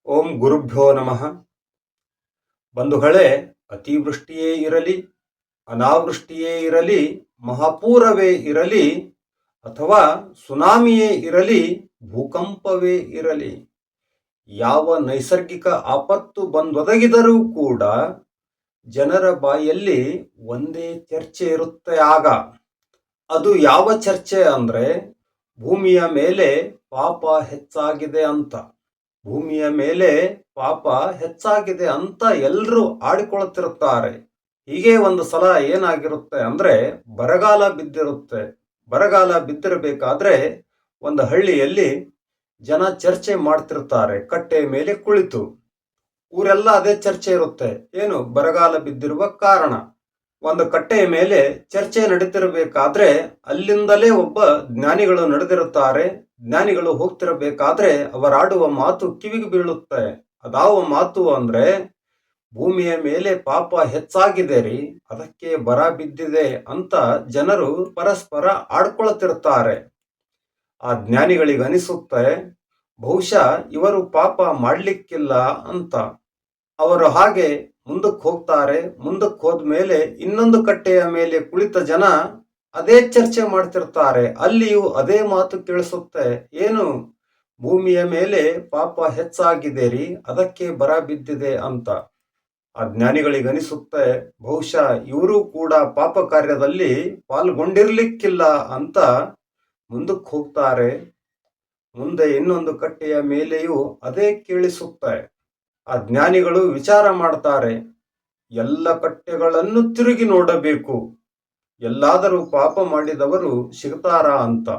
ಓಂ ಗುರುಭ್ಯೋ ನಮಃ. ಬಂಧುಗಳೇ, ಅತಿವೃಷ್ಟಿಯೇ ಇರಲಿ, ಅನಾವೃಷ್ಟಿಯೇ ಇರಲಿ, ಮಹಾಪೂರವೇ ಇರಲಿ, ಅಥವಾ ಸುನಾಮಿಯೇ ಇರಲಿ, ಭೂಕಂಪವೇ ಇರಲಿ, ಯಾವ ನೈಸರ್ಗಿಕ ಆಪತ್ತು ಬಂದೊದಗಿದರೂ ಕೂಡ ಜನರ ಬಾಯಲ್ಲಿ ಒಂದೇ ಚರ್ಚೆ ಇರುತ್ತೆ. ಆಗ ಅದು ಯಾವ ಚರ್ಚೆ ಅಂದರೆ ಭೂಮಿಯ ಮೇಲೆ ಪಾಪ ಹೆಚ್ಚಾಗಿದೆ ಅಂತ. ಭೂಮಿಯ ಮೇಲೆ ಪಾಪ ಹೆಚ್ಚಾಗಿದೆ ಅಂತ ಎಲ್ಲರೂ ಆಡಿಕೊಳ್ತಿರುತ್ತಾರೆ. ಹೀಗೆ ಒಂದು ಸಲ ಏನಾಗಿರುತ್ತೆ ಅಂದ್ರೆ ಬರಗಾಲ ಬಿದ್ದಿರುತ್ತೆ. ಬರಗಾಲ ಬಿದ್ದಿರಬೇಕಾದ್ರೆ ಒಂದು ಹಳ್ಳಿಯಲ್ಲಿ ಜನ ಚರ್ಚೆ ಮಾಡ್ತಿರ್ತಾರೆ ಕಟ್ಟೆ ಮೇಲೆ ಕುಳಿತು. ಊರೆಲ್ಲ ಅದೇ ಚರ್ಚೆ ಇರುತ್ತೆ, ಏನು ಬರಗಾಲ ಬಿದ್ದಿರುವ ಕಾರಣ. ಒಂದು ಕಟ್ಟೆಯ ಮೇಲೆ ಚರ್ಚೆ ನಡೀತಿರಬೇಕಾದ್ರೆ ಅಲ್ಲಿಂದಲೇ ಒಬ್ಬ ಜ್ಞಾನಿಗಳು ನಡೆದಿರುತ್ತಾರೆ. ಜ್ಞಾನಿಗಳು ಹೋಗ್ತಿರಬೇಕಾದ್ರೆ ಅವರಾಡುವ ಮಾತು ಕಿವಿಗೆ ಬೀಳುತ್ತೆ. ಅದಾವ ಮಾತು ಅಂದ್ರೆ, ಭೂಮಿಯ ಮೇಲೆ ಪಾಪ ಹೆಚ್ಚಾಗಿದೆ ರೀ, ಅದಕ್ಕೆ ಬರ ಬಿದ್ದಿದೆ ಅಂತ ಜನರು ಪರಸ್ಪರ ಆಡ್ಕೊಳ್ತಿರ್ತಾರೆ. ಆ ಜ್ಞಾನಿಗಳಿಗೆ ಅನಿಸುತ್ತೆ, ಬಹುಶಃ ಇವರು ಪಾಪ ಮಾಡ್ಲಿಕ್ಕಿಲ್ಲ ಅಂತ. ಅವರು ಹಾಗೆ ಮುಂದಕ್ಕೆ ಹೋಗ್ತಾರೆ. ಮುಂದಕ್ಕೆ ಹೋದ್ಮೇಲೆ ಇನ್ನೊಂದು ಕಟ್ಟೆಯ ಮೇಲೆ ಕುಳಿತ ಜನ ಅದೇ ಚರ್ಚೆ ಮಾಡ್ತಿರ್ತಾರೆ. ಅಲ್ಲಿಯೂ ಅದೇ ಮಾತು ಕೇಳಿಸುತ್ತೆ, ಏನು ಭೂಮಿಯ ಮೇಲೆ ಪಾಪ ಹೆಚ್ಚಾಗಿದೆ ರೀ, ಅದಕ್ಕೆ ಬರ ಬಿದ್ದಿದೆ ಅಂತ. ಆ ಜ್ಞಾನಿಗಳಿಗನಿಸುತ್ತೆ, ಬಹುಶಃ ಇವರು ಕೂಡ ಪಾಪ ಕಾರ್ಯದಲ್ಲಿ ಪಾಲ್ಗೊಂಡಿರ್ಲಿಕ್ಕಿಲ್ಲ ಅಂತ ಮುಂದಕ್ಕೆ ಹೋಗ್ತಾರೆ. ಮುಂದೆ ಇನ್ನೊಂದು ಕಟ್ಟೆಯ ಮೇಲೆಯೂ ಅದೇ ಕೇಳಿಸುತ್ತೆ. ಆ ಜ್ಞಾನಿಗಳು ವಿಚಾರ ಮಾಡ್ತಾರೆ, ಎಲ್ಲ ಕಟ್ಟೆಗಳನ್ನು ತಿರುಗಿ ನೋಡಬೇಕು, ಎಲ್ಲಾದರೂ ಪಾಪ ಮಾಡಿದವರು ಸಿಗ್ತಾರಾ ಅಂತ.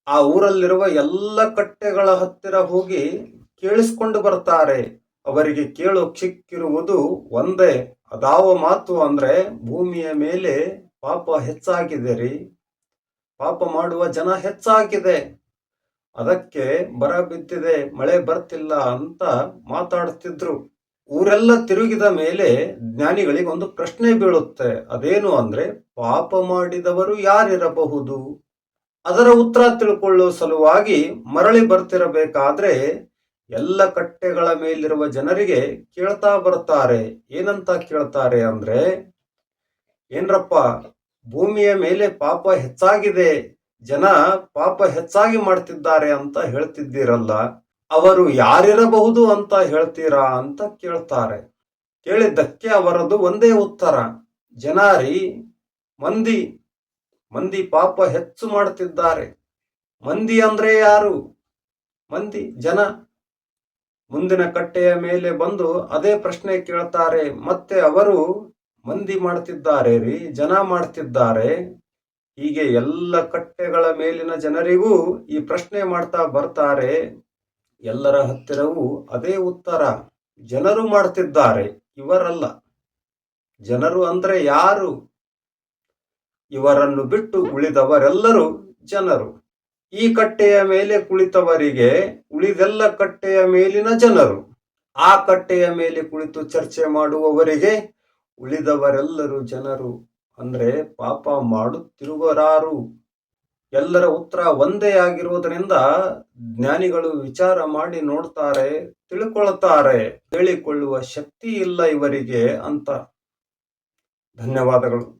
ಆ ಊರಲ್ಲಿರುವ ಎಲ್ಲ ಕಟ್ಟೆಗಳ ಹತ್ತಿರ ಹೋಗಿ ಕೇಳಿಸ್ಕೊಂಡು ಬರ್ತಾರೆ. ಅವರಿಗೆ ಕೇಳೋ ಸಿಕ್ಕಿರುವುದು ಒಂದೇ. ಅದಾವ ಮಾತು ಅಂದ್ರೆ, ಭೂಮಿಯ ಮೇಲೆ ಪಾಪ ಹೆಚ್ಚಾಗಿದೆ ರೀ, ಪಾಪ ಮಾಡುವ ಜನ ಹೆಚ್ಚಾಗಿದೆ, ಅದಕ್ಕೆ ಬರ ಬಿದ್ದಿದೆ, ಮಳೆ ಬರ್ತಿಲ್ಲ ಅಂತ ಮಾತಾಡುತ್ತಿದ್ರು. ಊರೆಲ್ಲ ತಿರುಗಿದ ಮೇಲೆ ಜ್ಞಾನಿಗಳಿಗೆ ಒಂದು ಪ್ರಶ್ನೆ ಬೀಳುತ್ತೆ. ಅದೇನು ಅಂದ್ರೆ, ಪಾಪ ಮಾಡಿದವರು ಯಾರಿರಬಹುದು? ಅದರ ಉತ್ತರ ತಿಳ್ಕೊಳ್ಳುವ ಸಲುವಾಗಿ ಮರಳಿ ಬರ್ತಿರಬೇಕಾದ್ರೆ ಎಲ್ಲ ಕಟ್ಟೆಗಳ ಮೇಲಿರುವ ಜನರಿಗೆ ಕೇಳ್ತಾ ಬರ್ತಾರೆ. ಏನಂತ ಕೇಳ್ತಾರೆ ಅಂದ್ರೆ, ಏನ್ರಪ್ಪ, ಭೂಮಿಯ ಮೇಲೆ ಪಾಪ ಹೆಚ್ಚಾಗಿದೆ, ಜನ ಪಾಪ ಹೆಚ್ಚಾಗಿ ಮಾಡ್ತಿದ್ದಾರೆ ಅಂತ ಹೇಳ್ತಿದ್ದೀರಲ್ಲ, ಅವರು ಯಾರಿರಬಹುದು ಅಂತ ಹೇಳ್ತೀರಾ ಅಂತ ಕೇಳ್ತಾರೆ. ಕೇಳಿದ್ದಕ್ಕೆ ಅವರದು ಒಂದೇ ಉತ್ತರ, ಜನಾರಿ, ಮಂದಿ ಮಂದಿ ಪಾಪ ಹೆಚ್ಚು ಮಾಡ್ತಿದ್ದಾರೆ. ಮಂದಿ ಅಂದ್ರೆ ಯಾರು? ಮಂದಿ, ಜನ. ಮುಂದಿನ ಕಟ್ಟೆಯ ಮೇಲೆ ಬಂದು ಅದೇ ಪ್ರಶ್ನೆ ಕೇಳ್ತಾರೆ. ಮತ್ತೆ ಅವರು, ಮಂದಿ ಮಾಡ್ತಿದ್ದಾರೆ ರೀ, ಜನ ಮಾಡ್ತಿದ್ದಾರೆ. ಹೀಗೆ ಎಲ್ಲ ಕಟ್ಟೆಗಳ ಮೇಲಿನ ಜನರಿಗೂ ಈ ಪ್ರಶ್ನೆ ಮಾಡ್ತಾ ಬರ್ತಾರೆ. ಎಲ್ಲರ ಹತ್ತಿರವೂ ಅದೇ ಉತ್ತರ, ಜನರು ಮಾಡ್ತಿದ್ದಾರೆ, ಇವರಲ್ಲ. ಜನರು ಅಂದ್ರೆ ಯಾರು? ಇವರನ್ನು ಬಿಟ್ಟು ಉಳಿದವರೆಲ್ಲರೂ ಜನರು. ಈ ಕಟ್ಟೆಯ ಮೇಲೆ ಕುಳಿತವರಿಗೆ ಉಳಿದೆಲ್ಲ ಕಟ್ಟೆಯ ಮೇಲಿನ ಜನರು. ಆ ಕಟ್ಟೆಯ ಮೇಲೆ ಕುಳಿತು ಚರ್ಚೆ ಮಾಡುವವರಿಗೆ ಉಳಿದವರೆಲ್ಲರೂ ಜನರು. ಅಂದ್ರೆ ಪಾಪ ಮಾಡುತ್ತಿರುವರಾರು? ಎಲ್ಲರ ಉತ್ತರ ಒಂದೇ ಆಗಿರುವುದರಿಂದ ಜ್ಞಾನಿಗಳು ವಿಚಾರ ಮಾಡಿ ನೋಡ್ತಾರೆ, ತಿಳ್ಕೊಳ್ತಾರೆ. ಹೇಳಿಕೊಳ್ಳುವ ಶಕ್ತಿ ಇಲ್ಲ ಇವರಿಗೆ ಅಂತ. ಧನ್ಯವಾದಗಳು.